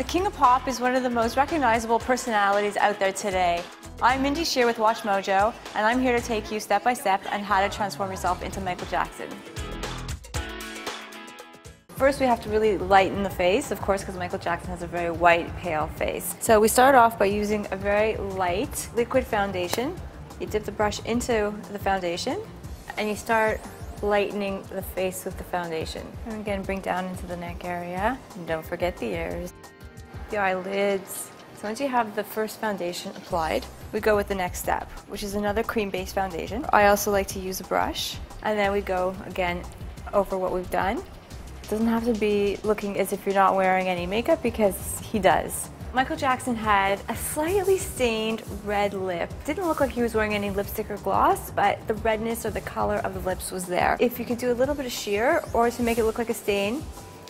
King of Pop is one of the most recognizable personalities out there today. I'm Mindy Shear with Watch Mojo, and I'm here to take you step by step on how to transform yourself into Michael Jackson. First, we have to really lighten the face, of course, because Michael Jackson has a very white, pale face. So we start off by using a very light liquid foundation. You dip the brush into the foundation, and you start lightening the face with the foundation. And again, bring down into the neck area. And don't forget the ears, the eyelids. So once you have the first foundation applied, we go with the next step, which is another cream-based foundation. I also like to use a brush, and then we go again over what we've done. It doesn't have to be looking as if you're not wearing any makeup, because he does. Michael Jackson had a slightly stained red lip. Didn't look like he was wearing any lipstick or gloss, but the redness or the color of the lips was there. If you could do a little bit of sheer, or to make it look like a stain,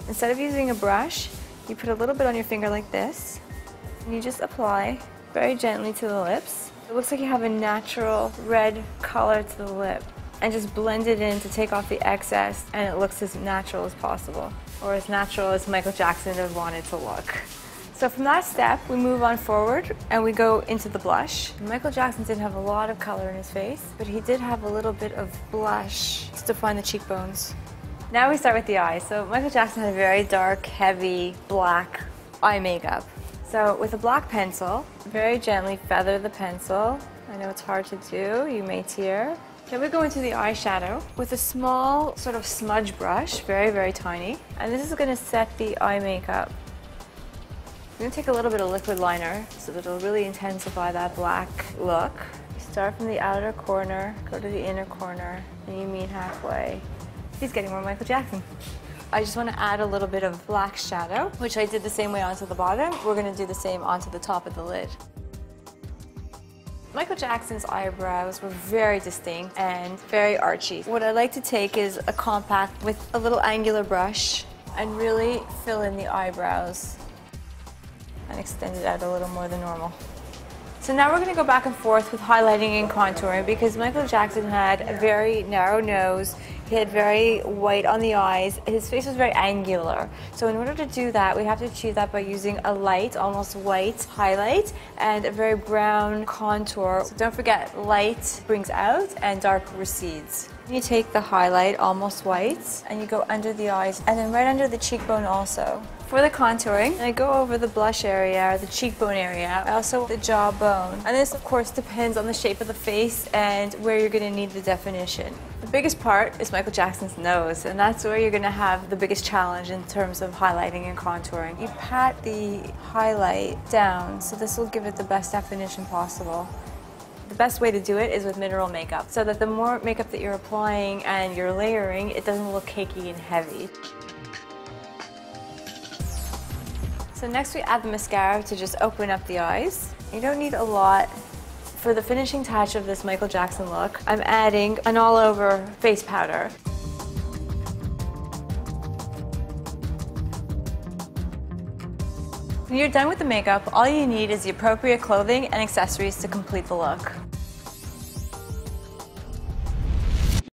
instead of using a brush, you put a little bit on your finger like this, and you just apply very gently to the lips. It looks like you have a natural red color to the lip, and just blend it in to take off the excess, and it looks as natural as possible, or as natural as Michael Jackson would have wanted to look. So from that step, we move on forward and we go into the blush. Michael Jackson didn't have a lot of color in his face, but he did have a little bit of blush to define the cheekbones. Now we start with the eyes. So Michael Jackson had a very dark, heavy, black eye makeup. So with a black pencil, very gently feather the pencil. I know it's hard to do, you may tear. Then we go into the eyeshadow with a small sort of smudge brush, very, very tiny. And this is gonna set the eye makeup. I'm going to take a little bit of liquid liner so that it'll really intensify that black look. You start from the outer corner, go to the inner corner, and you meet halfway. He's getting more Michael Jackson. I just want to add a little bit of black shadow, which I did the same way onto the bottom. We're going to do the same onto the top of the lid. Michael Jackson's eyebrows were very distinct and very archy. What I like to take is a compact with a little angular brush and really fill in the eyebrows and extend it out a little more than normal. So now we're going to go back and forth with highlighting and contouring, because Michael Jackson had a very narrow nose, he had very white on the eyes, his face was very angular. So in order to do that, we have to achieve that by using a light, almost white highlight and a very brown contour. So don't forget, light brings out and dark recedes. You take the highlight, almost white, and you go under the eyes and then right under the cheekbone also. For the contouring, I go over the blush area, the cheekbone area, also the jawbone. And this, of course, depends on the shape of the face and where you're going to need the definition. The biggest part is Michael Jackson's nose, and that's where you're going to have the biggest challenge in terms of highlighting and contouring. You pat the highlight down, so this will give it the best definition possible. The best way to do it is with mineral makeup, so that the more makeup that you're applying and you're layering, it doesn't look cakey and heavy. So next we add the mascara to just open up the eyes. You don't need a lot. For the finishing touch of this Michael Jackson look, I'm adding an all-over face powder. When you're done with the makeup, all you need is the appropriate clothing and accessories to complete the look.